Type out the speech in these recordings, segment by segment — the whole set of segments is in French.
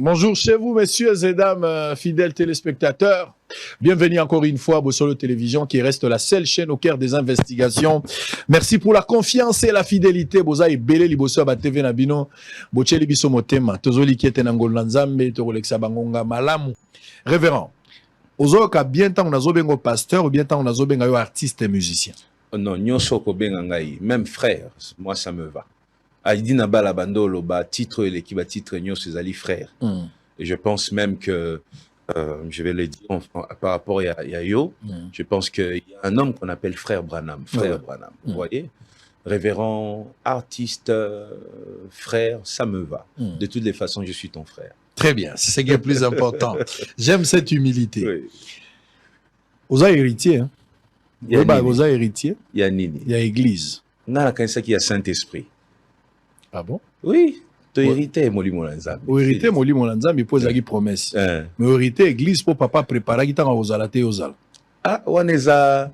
Bonjour chez vous, messieurs et dames, fidèles téléspectateurs. Bienvenue encore une fois à Solo Télévision, qui reste la seule chaîne au cœur des investigations. Merci pour la confiance et la fidélité. Boza et belé liboso ba TV Nabino. Boche libiso motema. Tozoli qui était nangol nanzambe. Togolexa bangonga malamu. Révérend. Ozoka bien tant on a zobengo pasteur ou bien tant on a zobenga yo artiste et musicien. Non, nyonso ko bengangai, même frère, moi ça me va. Aïdi Nabala Bandolo, titre l'équipe titre nyonso ezali frère. Et je pense même que je vais le dire par rapport à Yo, je pense qu'il y a un homme qu'on appelle frère Branham, Branham. Vous voyez, révérend, artiste, frère, ça me va. De toutes les façons, je suis ton frère. Très bien, c'est ce qui est plus important. J'aime cette humilité. Oui. Oza héritier, hein? Il y a Oza héritier. Il y a Nini. Il y a église. Non, il y a Saint-Esprit. Ah bon? Oui. Tu hérité Moli Molanzam. Tu hérité Moli Molanzam, il pose la promesse. Mais hérité église pour papa préparer qui t'a osalaté osal. Ah, on est à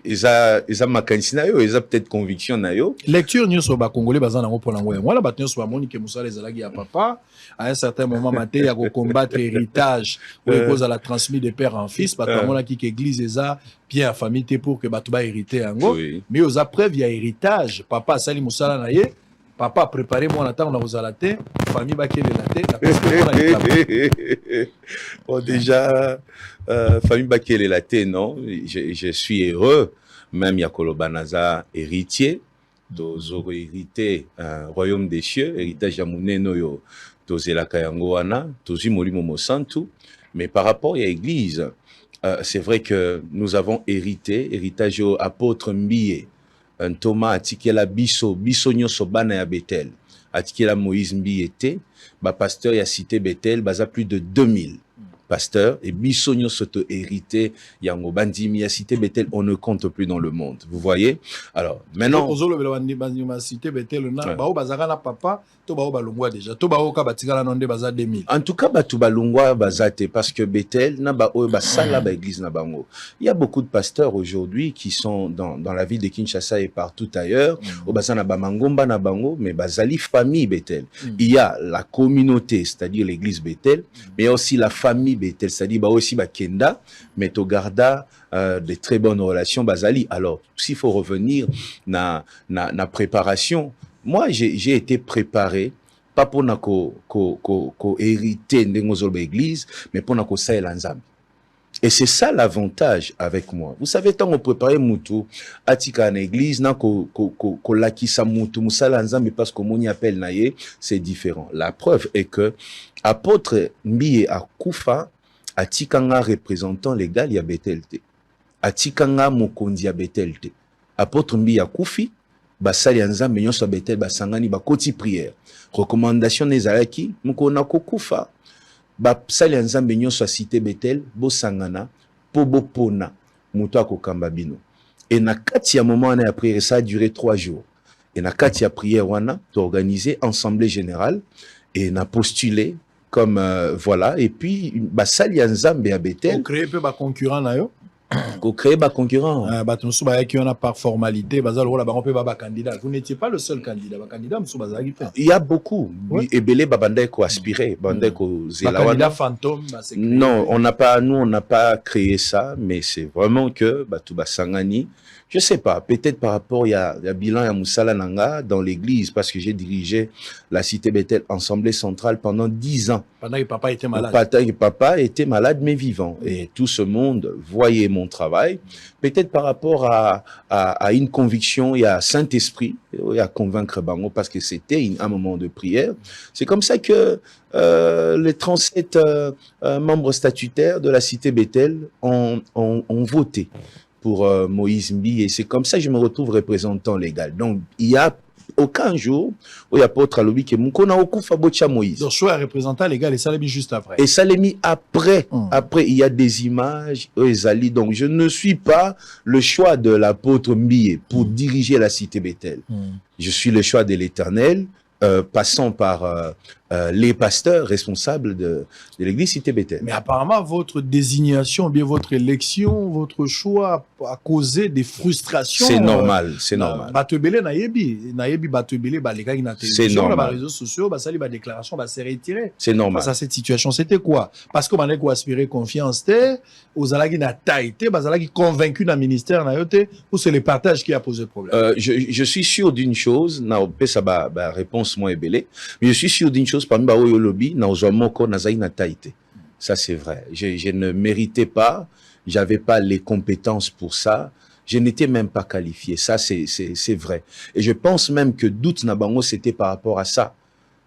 ils ont makanisina yo, ils ont peut-être conviction na yo. Lecture news sur Congolais bazana ngo pour l'envoyer. Moi la battu sur Monique Moussa les alagi à papa à un certain moment maté ya combattre héritage ou cause à la transmis de père en fils parce que moi qui église eza bien famille pour que batu ba hériter ngo. Mais aux preuve il y a héritage, papa sali Moussa na ye. Papa, préparez-moi en attendant aux alatés, famille Bakele la bon, déjà, famille Bakele la non, je suis heureux, même Yakolo Banaza, héritier, d'Ozoro hérité, royaume des cieux, héritage Yamoune Noyo, Tozela Kayangoana, Tozi Molimo Mosantu, mais par rapport à l'église, c'est vrai que nous avons héritage au apôtre Mbiye. Un Thomas atikela biso nyoso bana ya Bethel atikela Moïse Mbiete ba pasteur ya cité Bethel baza plus de 2000 pasteurs et biso nyoso to hérité yango bandimi ya cité Bethel on ne compte plus dans le monde, vous voyez. Alors maintenant ozolo bandimi cité Bethel na bao bazaka na papa to bao balungwa déjà to bao ka batikala nonde baza 2000 en tout cas batu balungwa bazate parce que Bethel na ba o ba sala ba église na bango. Il y a beaucoup de pasteurs aujourd'hui qui sont dans la ville de Kinshasa et partout ailleurs au bazana ba mangomba na bango mais bazali famille Bethel. Il y a la communauté, c'est-à-dire l'église Bethel, mais il y a aussi la famille Bethel, c'est-à-dire aussi Kenda, mais Togarda, de très bonnes relations Bazali. Alors, s'il faut revenir na préparation, moi j'ai été préparé pas pour hériter de l'église, mais pour nako sa elanzam. Et c'est ça l'avantage avec moi. Vous savez, tant on prépare Moutou, atika en église, na ko lakisa Moutou, Moussala Nzambe, parce que mon appelle naye, c'est différent. La preuve est que, apôtre Mbiye a Koufa, atikanga représentant légal ya Betelte. Atikanga mokondi ya Betelte. Apôtre Mbiye a Koufi, basali Nzambe, nyonso Betel, basangani, bakoti prière. Recommandation nezalaki, mukona ko Koufa. Basali Nzambe nyonso cité Bethel bosangana po bopona muto akokamba bino et na kati ya moment na prière ça a duré 3 jours et na kati ya prière wana to organiser assemblée générale et na postuler comme voilà et puis basali Nzambe ya Bethel créer peu ba concurrent na yo ko créer ba concurrent batunsu ba qui on a par formalité bazal rola ba on peut ba candidat. Vous n'étiez pas le seul candidat, ba candidat msu bazaki fait. Il y a beaucoup et belé babandai ko aspirer bandai ko zela candidat fantôme non, on n'a pas créé ça mais c'est vraiment que batu basangani je sais pas, peut-être par rapport il y a bilan ya Moussala Nanga dans l'église parce que j'ai dirigé la cité Bethel assemblée centrale pendant 10 ans. Pendant que papa était malade. Papa était malade mais vivant et tout ce monde voyait mon travail. Peut-être par rapport à une conviction, il y a Saint-Esprit, il y a convaincre Bango parce que c'était un moment de prière. C'est comme ça que les 37 membres statutaires de la cité Bethel ont voté pour Moïse Mbi et c'est comme ça que je me retrouve représentant légal. Donc il y a aucun jour où il y a pas autre lobby que Moukona Okufa Bocha Moïse. Donc soit représentant légal et ça l'a mis juste après. Et ça l'a mis après. Après il y a des images Ezali. Donc je ne suis pas le choix de l'apôtre Mbi pour diriger la cité Bethel. Je suis le choix de l'Éternel. Passant par les pasteurs responsables de l'église Cité Bethel. Mais apparemment, votre désignation, bien votre élection, votre choix a causé des frustrations. C'est normal, c'est normal. Batebele nayebi Batebele baleka na télévision, C'est normal. les réseaux sociaux, sali ba déclaration, ba s'est retiré. C'est normal. Face à cette situation, c'était quoi? Parce que mané ko aspirer confiance té, aux alagi na taïté, bazalaki convaincu dans le ministère na yote, ou c'est le partage qui a posé problème. Je suis sûr d'une chose, na opesa ba réponse moi ebele, mais je suis sûr d'une chose parmi ba oyo lobby na ozomoko na zaï na taïté. Ça c'est vrai. Je ne méritais pas, j'avais pas les compétences pour ça. Je n'étais même pas qualifié. Ça, c'est vrai. Et je pense même que doute Nabango, c'était par rapport à ça.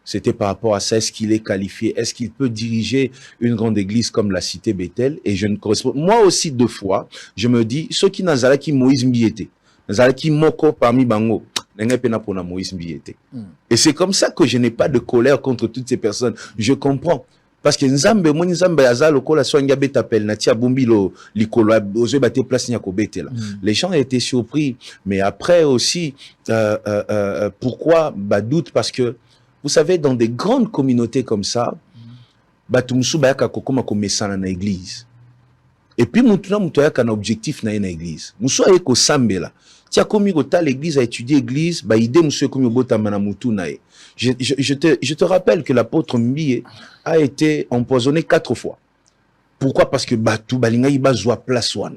C'était par rapport à ça. Est-ce qu'il est qualifié? Est-ce qu'il peut diriger une grande église comme la Cité Bethel? Et je ne correspond. Moi aussi, 2 fois, je me dis, ceux qui n'azala qui Moïse Mbiete, n'azala qui Moko parmi Bango, Moïse Mbiete. Et c'est comme ça que je n'ai pas de colère contre toutes ces personnes. Je comprends. Parce que Nzambe, mon Nzambe aza lokola soinga betapel na tia bombi lo likolo ozo bate place nya ko betela. Les gens étaient surpris, mais après aussi pourquoi doute parce que vous savez dans des grandes communautés comme ça batumsu bayaka kokoma ko mesana na église. Et puis mutuna mutoyaka na objectif na église. Muso aye ko sambela. Tia komi ko ta l'église a étudié église ba idée muso komi bota mana mutu na ye. Je te rappelle que l'apôtre Mbié a été empoisonné 4 fois. Pourquoi? Parce que Batou Balinga iba zoa place wana.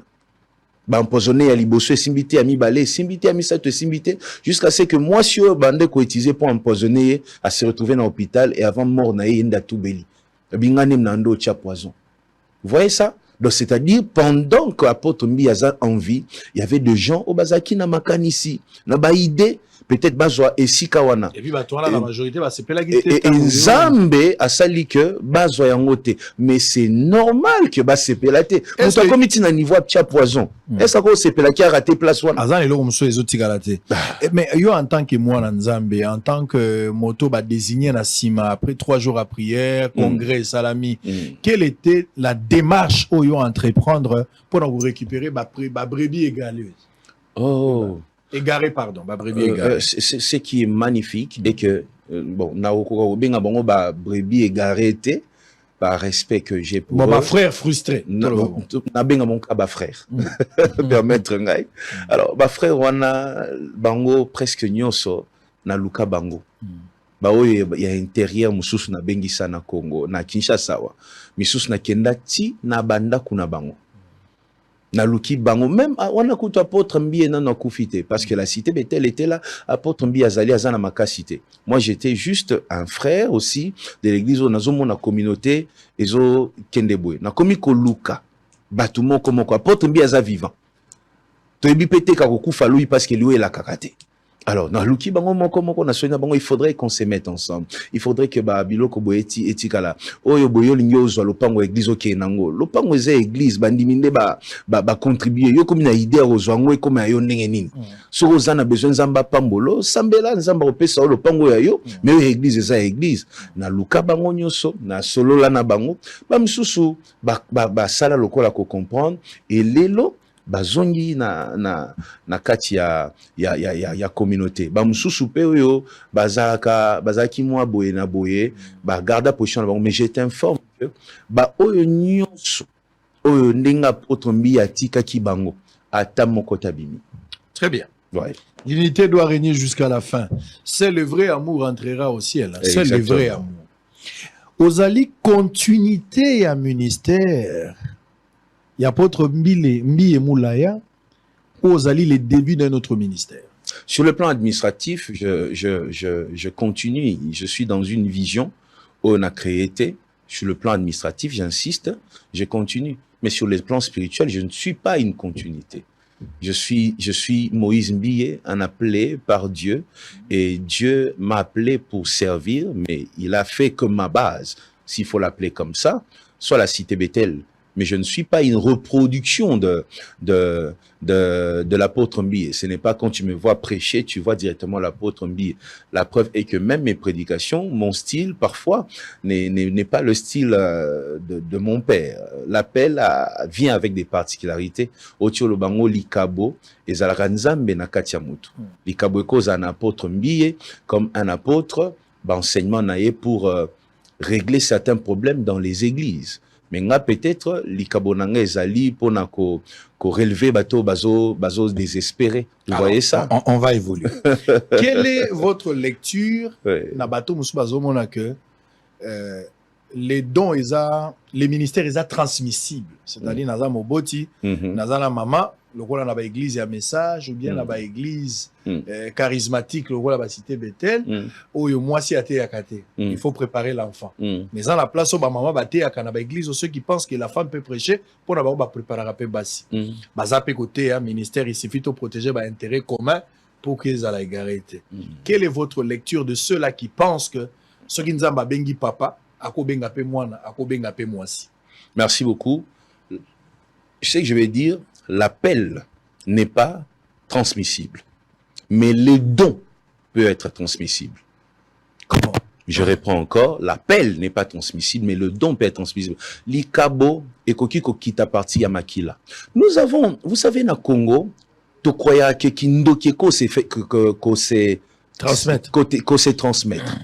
Ba empoisonné à liboso simbité ami balé, simbité ami sato simbité jusqu'à ce que moi si bande ko utilisé pour empoisonner à se retrouver dans l'hôpital et avant mort na yenda tout beli. Bingane mnando tia poison. Vous voyez ça? Donc c'est-à-dire pendant que l'apôtre Mbié a envie, il y avait des gens au bazaki na makanisi, na ba idée peut-être bazwa esikawana. Et puis la majorité va se et Nzambe a sali que bazwa yangote, mais c'est normal que ba sepelate. Muto komiti na niveau tia poison. Est-ce que sepela qui a raté place wana? Azan elo mso ezoti galate. Mais yo en tant que moi na Nzambe, en tant que moto ba désigné na sima après 3 jours à prière, congrès salami, quelle était la démarche au yo entreprendre pour vous récupérer ba brebis égaleuse? Oh. Égaré, pardon, brebis égaré. Ce qui est magnifique et que, bon, na benga bongo ba brebis égaré té, par respect que j'ai pour eux. Bon, frère frustré. Na benga mon ba frère. Permettre ngai. Alors, ba frère wana bango presque nyonso na luka bango. Ba oyo ya intérieur mususu na bengisa na Congo, na Kinshasa wa. Misusu na kenda ti na banda kuna bango. Na luki bango même on a kutu apôtre Mbié na kufite parce que la Cité Bethel était là, apôtre Mbié azali azana makasité. Moi j'étais juste un frère aussi de l'église au nazo mona communauté ezo kendeboy na komi ko luka batumo comme ko apôtre Mbié aza vivant to ebi pété ka ko kufa lui parce que lui est la kakate. Alors, dans l'ouki bango moko na soina bango, il faudrait qu'on se mette ensemble. Il faudrait que ba biloko boeti etikala. Oyo boyo lingo zo lopango église oké nango. Lopango eza église bandiminde ba contribuer. Yo comme na idée ozwango e comme ayo ndenge nini. So ozana besoin nzamba pambolo, sambela nzamba opesa lopango ya yo, mais église eza église. Na luka bango nyoso, na solo la na bango, ba msusu ba sala lokola ko comprendre et lelo bazongi na kati ya communauté ba mususu pe oyo bazaki mwa boye na boye ba garda position na bango, mais je t'informe que ba oyo nyonso oyo ndenga autre mbi atika ki bango ata moko tabimi. Très bien. Ouais. L'unité doit régner jusqu'à la fin. C'est le vrai amour entrera au ciel. C'est le vrai amour. Ozali continuité à ministère. Il y a apôtre Mbié Moulaya, Ozali les débuts de notre ministère. Sur le plan administratif, je continue. Je suis dans une vision où on a créé. Sur le plan administratif, j'insiste, je continue. Mais sur le plan spirituel, je ne suis pas une continuité. Je suis Moïse Mbié, un appelé par Dieu. Et Dieu m'a appelé pour servir, mais il a fait comme ma base, s'il faut l'appeler comme ça, soit la Cité Bethel. Mais je ne suis pas une reproduction de l'apôtre Mbié. Ce n'est pas quand tu me vois prêcher, tu vois directement l'apôtre Mbié. La preuve est que même mes prédications, mon style, parfois, n'est pas le style de mon père. L'appel vient avec des particularités. Otio Lobango, Likabo, et Zalaranzambe na Katiamutu. Likabo est cause un apôtre Mbié, comme un apôtre enseignement pour régler certains problèmes dans les églises. Mais nga peut-être likabonanga ezali pour na ko relever bateau bazo désespéré. Vous voyez ça? On va évoluer. Quelle est votre lecture na bateau musu bazo mona que les dons les ministères ils transmissibles, c'est-à-dire naza moboti, naza la mama, le rôle na ba église ya message ou bien na ba église charismatique, le rôle la ba cité Bethel, ou yo moi si até yakate. Il faut préparer l'enfant. Mais dans la place où ba maman baté yakana ba église, ceux qui pensent que la femme peut prêcher pour na ba préparer peu basi. Baza pe côté un ministère il suffit de protéger ba intérêt commun pour qu'ils aient la égarité. Quelle est votre lecture de ceux-là qui pensent que ceux qui nzamba bengi papa Merci beaucoup. Je sais que je vais dire, l'appel n'est pas transmissible, mais le don peut être transmissible. Comment? Je reprends encore, l'appel n'est pas transmissible, mais le don peut être transmissible. Likabo et kokiko kita parti à Makila. Nous avons, vous savez, na Congo, tu croyais que Kindokeko s'est fait, qu'on s'est transmettre.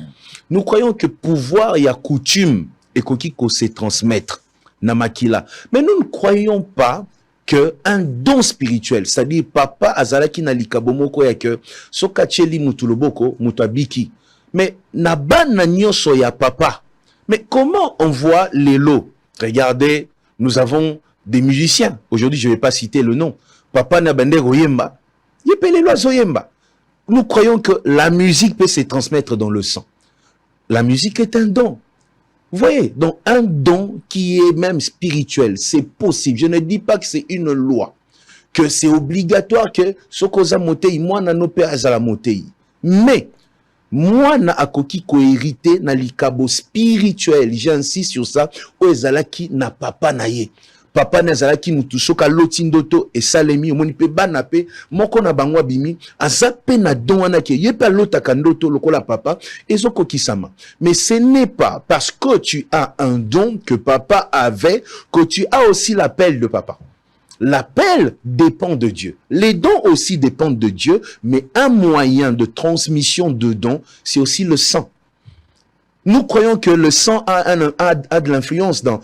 Nous croyons que pouvoir et coutume et qu'on se transmettre namakila. Mais nous ne croyons pas que un don spirituel, c'est-à-dire papa azalaki na likabomoko ya que sokacheli mutuloboko mutabiki. Mais naban na nyoso ya papa. Mais comment on voit les lots? Regardez, nous avons des musiciens. Aujourd'hui, je ne vais pas citer le nom. Papa Nabende Royemba. Yepelelo Zoyemba. Nous croyons que la musique peut se transmettre dans le sang. La musique est un don. Vous voyez, donc un don qui est même spirituel, c'est possible. Je ne dis pas que c'est une loi, que c'est obligatoire que ce qu'on a monté, moi na no père azala monté. Mais moi na akoki ko hérité na likabo spirituel, j'insiste sur ça, o ezala ki na papa na ye. Papa nazalaki mutu soka lotindoto et salemi omoni pe bana pe moko na bangwa bimi azape na don wana ke yepa lota kandoto lokola papa ezoko kisama. Mais ce n'est pas parce que tu as un don que papa avait que tu as aussi l'appel de papa. L'appel dépend de Dieu. Les dons aussi dépendent de Dieu, mais un moyen de transmission de dons, c'est aussi le sang. Nous croyons que le sang a de l'influence dans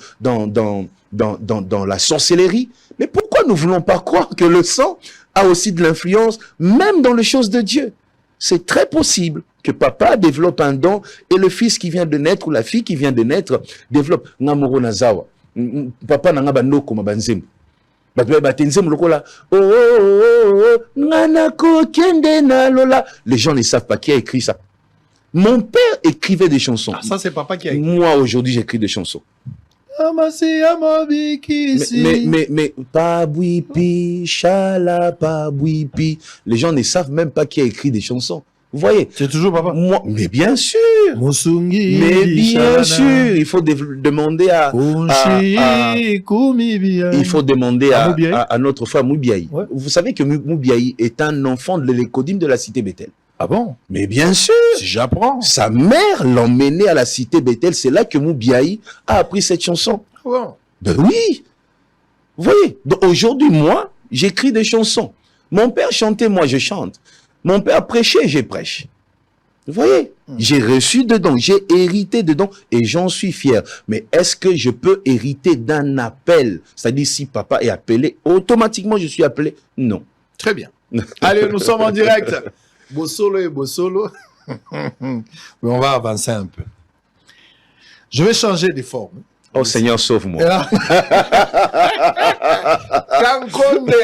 la sorcellerie. Mais pourquoi nous ne voulons pas croire que le sang a aussi de l'influence, même dans les choses de Dieu? C'est très possible que papa développe un don et le fils qui vient de naître ou la fille qui vient de naître développe. Ngamoro nazawa. Papa nanga bandoko mabanzemu. Les gens ne savent pas qui a écrit ça. Mon père écrivait des chansons. Ah, ça c'est papa qui a écrit. Moi aujourd'hui j'écris des chansons. Mais Pabouipi, Chala, Pabouipi. Les gens ne savent même pas qui a écrit des chansons. Vous voyez? C'est toujours papa. Moi, mais bien sûr. Musungi, mais bien sûr, il faut demander il faut demander à notre frère Moubiaï. Ouais. Vous savez que Moubiaï est un enfant de l'écodime de la cité Bethel. Ah bon? Mais bien sûr. Si j'apprends. Sa mère l'emmenait à la cité Bethel. C'est là que Moubiaï a appris cette chanson. Ah bon? Ben oui. Vous voyez? Donc aujourd'hui, moi, j'écris des chansons. Mon père chantait, moi je chante. Mon père prêchait, je prêche. Vous voyez? J'ai reçu dedans, j'ai hérité dedans et j'en suis fier. Mais est-ce que je peux hériter d'un appel? C'est-à-dire si papa est appelé, automatiquement je suis appelé? Non. Très bien. Allez, nous sommes en direct. Bossolo et Bossolo. Mais on va avancer un peu. Je vais changer de forme. Oh Seigneur, sauve-moi. Kankonde.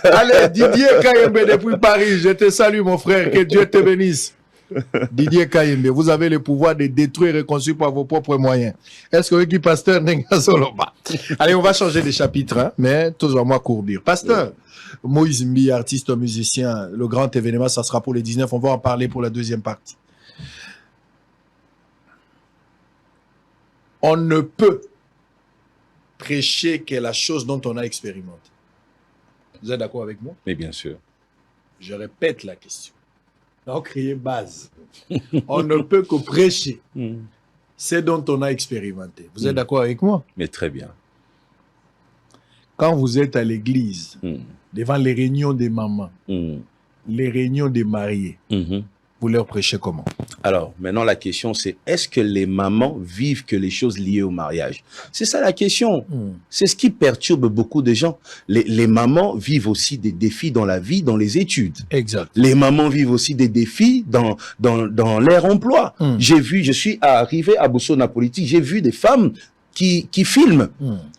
Allez, Didier Kayembe depuis Paris, je te salue mon frère, que Dieu te bénisse. Didier Kayembe, vous avez le pouvoir de détruire et reconstruire par vos propres moyens. Est-ce que vous pasteur Nengazoloba? Allez, on va changer de chapitre, hein, mais toujours moi courbir. Pasteur, Moïse Mbi, artiste, musicien, le grand événement, ça sera pour les 19, on va en parler pour la deuxième partie. On ne peut prêcher que la chose dont on a expérimenté. Vous êtes d'accord avec moi? Mais bien sûr. Je répète la question. On crée base. On ne peut que prêcher ce dont on a expérimenté. Vous êtes d'accord avec moi? Mais très bien. Quand vous êtes à l'église, devant les réunions des mamans, les réunions des mariés, vous leur prêchez comment? Alors, maintenant, la question, c'est est-ce que les mamans vivent que les choses liées au mariage? C'est ça la question. C'est ce qui perturbe beaucoup de gens. Les mamans vivent aussi des défis dans la vie, dans les études. Exact. Les mamans vivent aussi des défis dans leur emploi. Je suis arrivé à Bossona Politique, j'ai vu des femmes qui filment.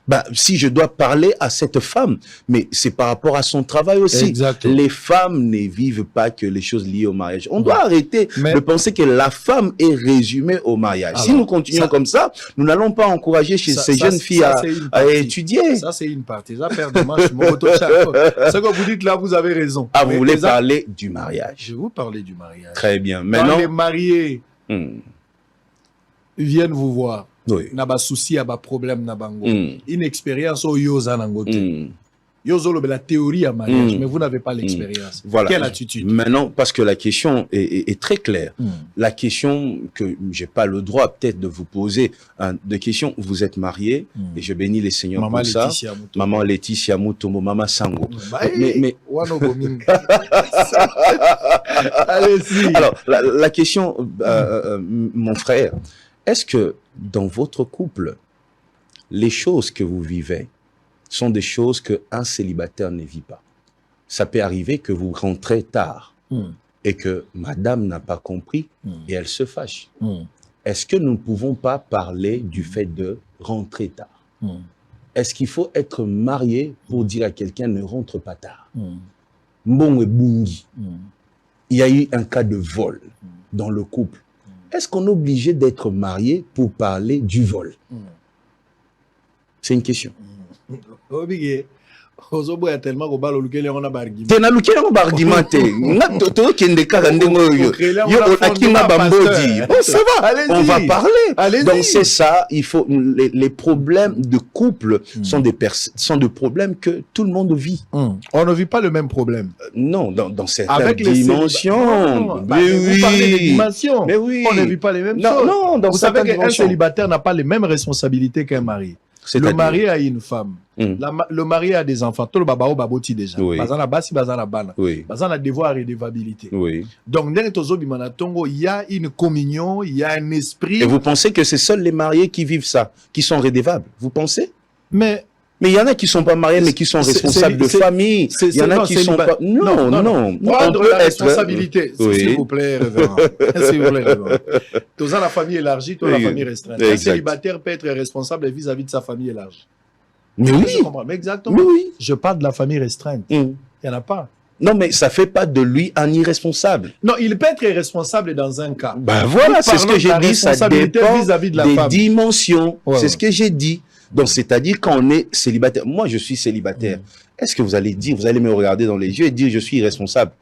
Bah, si je dois parler à cette femme, mais c'est par rapport à son travail aussi. Exactement. Les femmes ne vivent pas que les choses liées au mariage. On doit arrêter de penser que la femme est résumée au mariage. Alors, si nous continuons comme ça, nous n'allons pas encourager ces jeunes filles à étudier. Ça, c'est une partie. Ça, perd de match. Ce que vous dites là, vous avez raison. Ah, vous voulez parler du mariage? Je vais vous parler du mariage. Très bien. Maintenant, quand les mariés viennent vous voir, oui. Na ba souci, ba problème na bango. Une expérience au yoza nangote. Yozo la théorie à mariage, mais vous n'avez pas l'expérience. Voilà. Quelle attitude? Maintenant, parce que la question est très claire. La question que j'ai pas le droit peut-être de vous poser, de question, vous êtes marié, et je bénis les seigneurs Maman pour ça. Laetitia Mutombo. Maman Laetitia Mutombo, Maman Sango. Mais allez-y. Alors, la question, mon frère, est-ce que dans votre couple, les choses que vous vivez sont des choses qu'un célibataire ne vit pas? Ça peut arriver que vous rentrez tard et que madame n'a pas compris et elle se fâche. Est-ce que nous ne pouvons pas parler du fait de rentrer tard? Est-ce qu'il faut être marié pour dire à quelqu'un ne rentre pas tard? Mbongo bungi. Il y a eu un cas de vol dans le couple. Est-ce qu'on est obligé d'être marié pour parler du vol? C'est une question. tellement qu'on parle on a barguimé. Tena lukele on argumenté. Na to kende kaka ndengo yo. Yo akima bambodi. Bon, ça va. On va parler. Donc c'est ça, il faut les problèmes de couple sont des problèmes que tout le monde vit. On ne vit pas le même problème. Non, dans certaines dimensions. Mais oui. Vous parlez des dimensions. Mais oui. On ne vit pas les mêmes choses. Non, dans vous savez qu'un célibataire n'a pas les mêmes responsabilités qu'un mari. Le mari a une femme. Le mari a des enfants. Tout le babao baboti déjà. Oui. Bazana basi, bazana bana. Oui. Bazana devoir et redevabilité. Oui. Donc, dans le Tongo, il y a une communion, il y a un esprit. Et vous pensez que c'est seuls les mariés qui vivent ça, qui sont redevables? Vous pensez? Mais il y en a qui sont pas mariés, mais qui sont responsables de famille. Il y en a qui sont pas... Non. Prendre la responsabilité. S'il vous plaît, révérend. S'il vous plaît, révérend. Tous la famille élargie, toute la famille restreinte. Un célibataire peut être responsable vis-à-vis de sa famille élargie. Mais oui. Mais exactement. Mais oui. Je parle de la famille restreinte. Il n'y en a pas. Non, mais ça fait pas de lui un irresponsable. Non, il peut être irresponsable dans un cas. Ben voilà, c'est ce que j'ai dit. Ça dépend vis-à-vis de la des femme. Dimensions. C'est ce que j'ai dit. Donc, c'est-à-dire quand on est célibataire. Moi, je suis célibataire. Est-ce que vous allez me regarder dans les yeux et dire je suis irresponsable?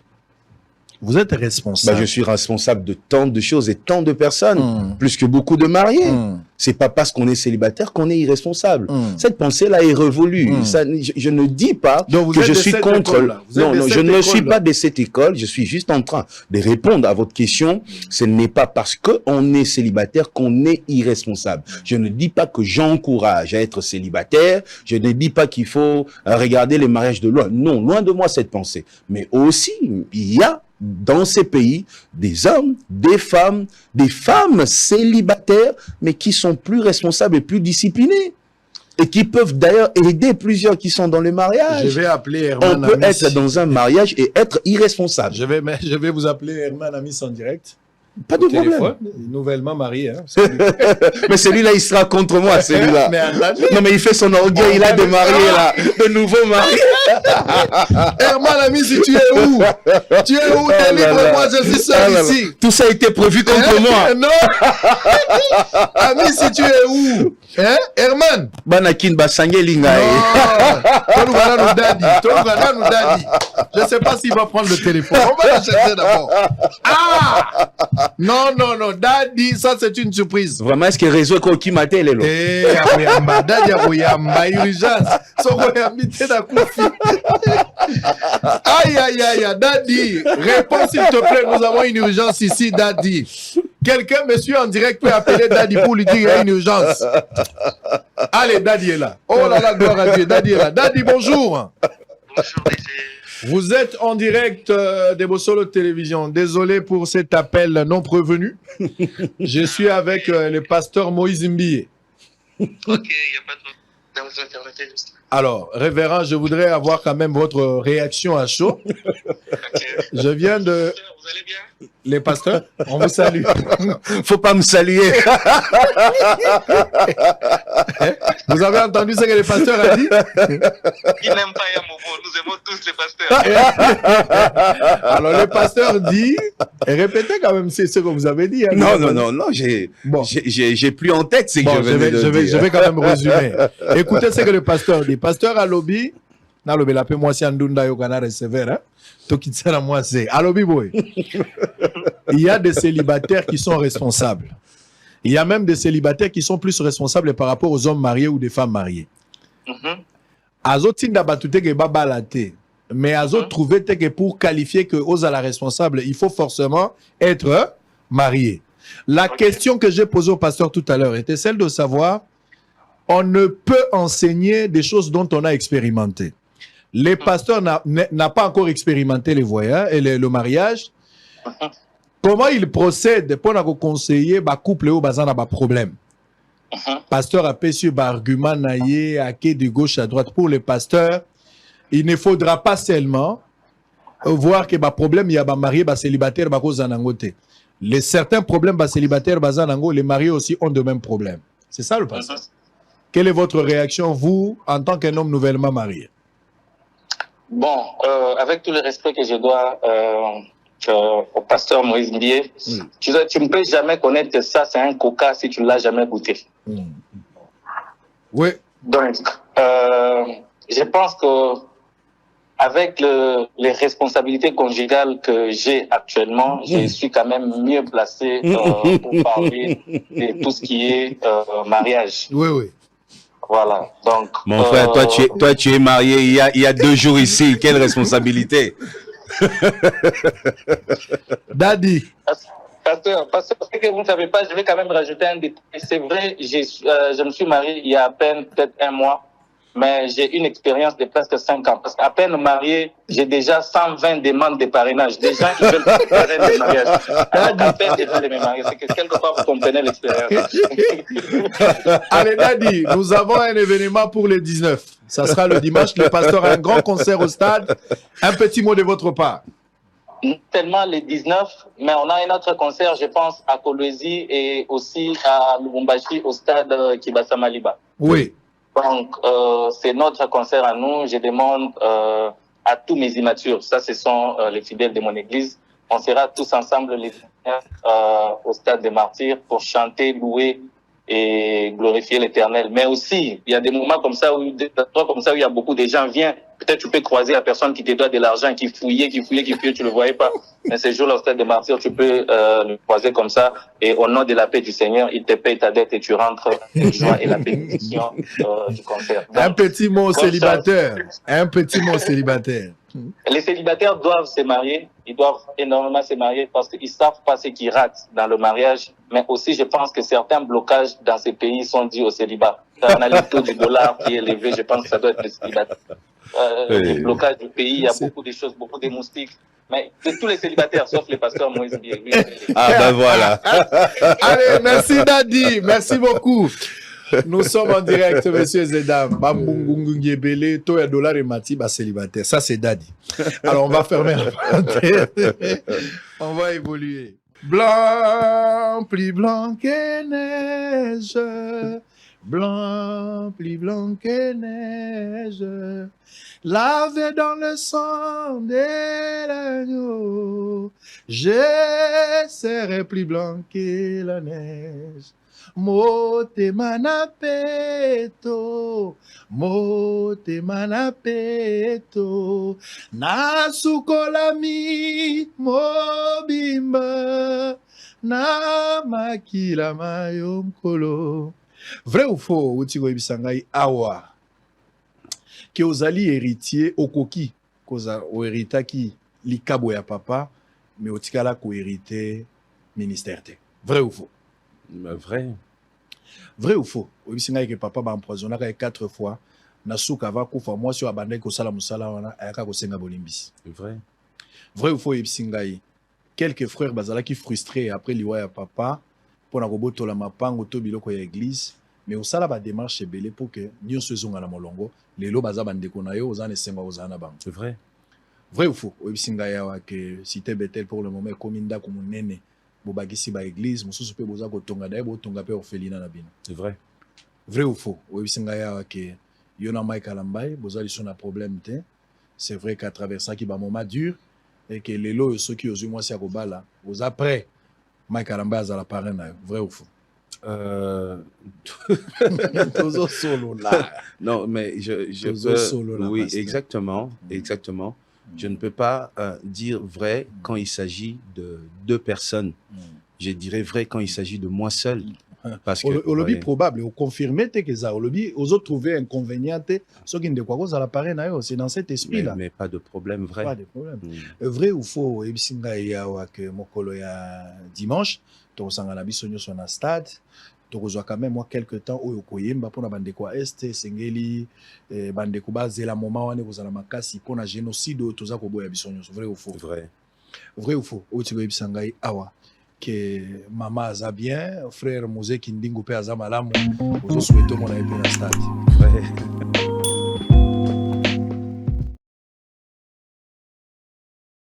Vous êtes responsable. Je suis responsable de tant de choses et tant de personnes, plus que beaucoup de mariés. C'est pas parce qu'on est célibataire qu'on est irresponsable. Cette pensée-là est révolue. Ça, je ne dis pas que je suis contre... Non, je ne suis pas de cette école. Je suis juste en train de répondre à votre question. Ce n'est pas parce qu'on est célibataire qu'on est irresponsable. Je ne dis pas que j'encourage à être célibataire. Je ne dis pas qu'il faut regarder les mariages de loin. Non, loin de moi cette pensée. Mais aussi, il y a dans ces pays, des hommes, des femmes célibataires, mais qui sont plus responsables et plus disciplinés. Et qui peuvent d'ailleurs aider plusieurs qui sont dans le mariage. Je vais appeler Herman. On peut être dans un mariage et être irresponsable. Je vais vous appeler Herman Amis en direct. Pas de problème. Nouvellement marié. Hein, mais celui-là, il sera contre moi, celui-là. Non, mais il fait son orgueil, il a des mariés, là. De nouveaux mariés. Herman Ami, si tu es où? Tu es où? Délivre-moi, je suis seul ici. Tout ça a été prévu contre moi. Non. Ami, si tu es où? Hein? Herman? Banakin Basangé Lingaï. Je ne sais pas s'il va prendre le téléphone. On va le chercher d'abord. Ah! Non, Daddy, ça c'est une surprise. Vraiment, est-ce que réseau qui m'a télé là? Daddy a urgence. Aïe, Daddy, réponds s'il te plaît, nous avons une urgence ici, Daddy. Quelqu'un, monsieur en direct, peut appeler Daddy pour lui dire qu'il y a une urgence. Allez, Daddy est là. Oh là là, gloire à Dieu, Daddy est là. Daddy, bonjour. Bonjour, Vous êtes en direct de Bossolo Télévision. Désolé pour cet appel non prévenu. Je suis avec le pasteur Moïse Mbié. Ok, il n'y a pas de... Dans vous intermettez juste. Alors, révérend, je voudrais avoir quand même votre réaction à chaud. Ok. Je viens de... Vous allez bien? Les pasteurs, on vous salue. Faut pas me saluer. Vous avez entendu ce que le pasteur a dit? Il n'aime pas Yamobo, nous aimons tous les pasteurs. Alors, le pasteur dit... Et répétez quand même ce que vous avez dit. Hein, Non, Bon. j'ai plus en tête ce que Bon, je venais de dire. je vais quand même résumer. Écoutez ce que le pasteur dit. Pasteur à lobby, na lobby la paix moi si andunda yo kana recevoir hein. To kitsana moi c'est à lobby boy. Il y a des célibataires qui sont responsables. Il y a même des célibataires qui sont plus responsables par rapport aux hommes mariés ou des femmes mariées. Azotinda batute ke babalate. Mais Azot trouvé que pour qualifier que aux à la responsable, il faut forcément être marié. La question que j'ai posée au pasteur tout à l'heure était celle de savoir on ne peut enseigner des choses dont on a expérimenté. Les pasteurs n'ont pas encore expérimenté les voyages et le mariage. Comment ils procèdent pour nous conseiller les couples ou les problèmes? Pasteur a péché argument naïe à de gauche à droite. Pour les pasteurs, il ne faudra pas seulement voir que problème il y a marié célibataire les certains problèmes célibataires les mariés aussi ont de mêmes problèmes. C'est ça le pasteur. Quelle est votre réaction, vous, en tant qu'un homme nouvellement marié? Bon, avec tout le respect que je dois au pasteur Moïse Mbié, tu ne peux jamais connaître que ça, c'est un coca si tu ne l'as jamais goûté. Oui. Donc, je pense que avec les responsabilités conjugales que j'ai actuellement, je suis quand même mieux placé pour parler de tout ce qui est mariage. Oui, oui. Voilà. Donc, mon frère, toi, tu es marié il y a 2 jours ici. Quelle responsabilité? Daddy. Pasteur, ce que vous ne savez pas, je vais quand même rajouter un détail. C'est vrai, je me suis marié il y a à peine peut-être 1 mois. Mais j'ai une expérience de presque 5 ans. Parce qu'à peine marié, j'ai déjà 120 demandes de parrainage. Des gens qui veulent parrainer le mariage. Alors qu'à peine déjà de me marier, c'est que quelque part vous comprenez l'expérience. Allez, Nadi, nous avons un événement pour le 19. Ça sera le dimanche. Le pasteur a un grand concert au stade. Un petit mot de votre part. Tellement les 19, mais on a un autre concert, je pense, à Kolwezi et aussi à Lubumbashi au stade Kibasa Maliba. Oui. Donc, c'est notre concert à nous. Je demande à tous mes immatures, ça ce sont les fidèles de mon église, on sera tous ensemble les au stade des martyrs pour chanter, louer et glorifier l'Éternel. Mais aussi, il y a des moments comme ça où il y a beaucoup de gens viennent. Peut-être tu peux croiser la personne qui te doit de l'argent, qui fouillait, tu le voyais pas. Mais ce jour-là, au stade des martyrs, tu peux le croiser comme ça. Et au nom de la paix du Seigneur, il te paye ta dette et tu rentres en joie et la bénédiction du concert. Donc, un petit mot célibataire. Un petit mot célibataire. Les célibataires doivent se marier. Ils doivent énormément se marier parce qu'ils savent pas ce qu'ils ratent dans le mariage. Mais aussi, je pense que certains blocages dans ces pays sont dus au célibat. On a le taux du dollar qui est élevé. Je pense que ça doit être le célibat. Le blocage du pays, il y a beaucoup de choses, beaucoup de moustiques. Mais de tous les célibataires, sauf les pasteurs Moïse Mbié. Ah ben voilà. Allez, merci Daddy. Merci beaucoup. Nous sommes en direct, messieurs et dames. Bambungungungebele, Toya Dollar et Mati, célibataire. Ça, c'est Daddy. Alors, on va fermer la parenthèse. On va évoluer. Blanc, plus blanc que neige. Blanc, plus blanc que neige. Lavé dans le sang de l'agneau. Je serai plus blanc que la neige. Motema na peto, motema na peto, nasukolami mobimba, na makila mayo mkolo. Vrai ou faux, Otigo Ibisangai awa, que ozali héritier okoki, koza o héritaki likabo ya papa, mais otikala ko hérité ministère te. Vrai ou faux? Vrai. Vrai ou faux? Obisinga que papa ba empoisonné 4 fois, na suka va kufa mwasi wa bandai kosala musala wana ayaka kosenga bolimbisi. Vrai. Vrai ou faux yebsingai? Quelques frères bazalaki frustrés après liwa ya papa pona kobotola mapango to biloko ya église, mais osala ba démarche ebele pour que nyonso ezonga na molongo lelo baza bandeko na yo ozana esenga ozana bango. C'est vrai. Vrai ou faux yebsingai awa que cité Bethel pour le moment ekomi ndako monene bobakisi ba église mosusu pe boza kotonga daye botonga pe orphelinat na bino. C'est vrai. Vrai ou faux yebsingai awa que yona Mike Alambai boza liso na problème te. C'est vrai qu'à travers ça qui ba moment dur et que les lots ceux qui osent moi c'est à Kobala aux après Mike Alamba à la parrain vrai ou faux toujours solo là Non, mais je toujours peux... solo là Oui, exactement, exactement. Je ne peux pas dire vrai quand il s'agit de deux personnes. Je dirais vrai quand il s'agit de moi seul. Parce que au lobby probable, au confirmé que ça, au lobby, aux autres trouver inconvénient, ceux qui ne de quoi cause à la parrain, c'est dans cet esprit-là. Mais pas de problème, vrai. Pas de problème. Vrai ou faux, Ebsinga ya que mokolo ya dimanche, to sangana bisonyo sur na stade, to kozwa quand même moi quelque temps oyo koyemba pona bandeko est sengeli bandeko bazela moment wane kozala makasi pona génocide to za koboya bisonyo, vrai ou faux? Vrai. Vrai ou faux? Otiko Ebsinga awa que maman aza bien, frère Mosé Kindingo pe aza malamu, ozo souhaiter mon avis na stade. Vrai.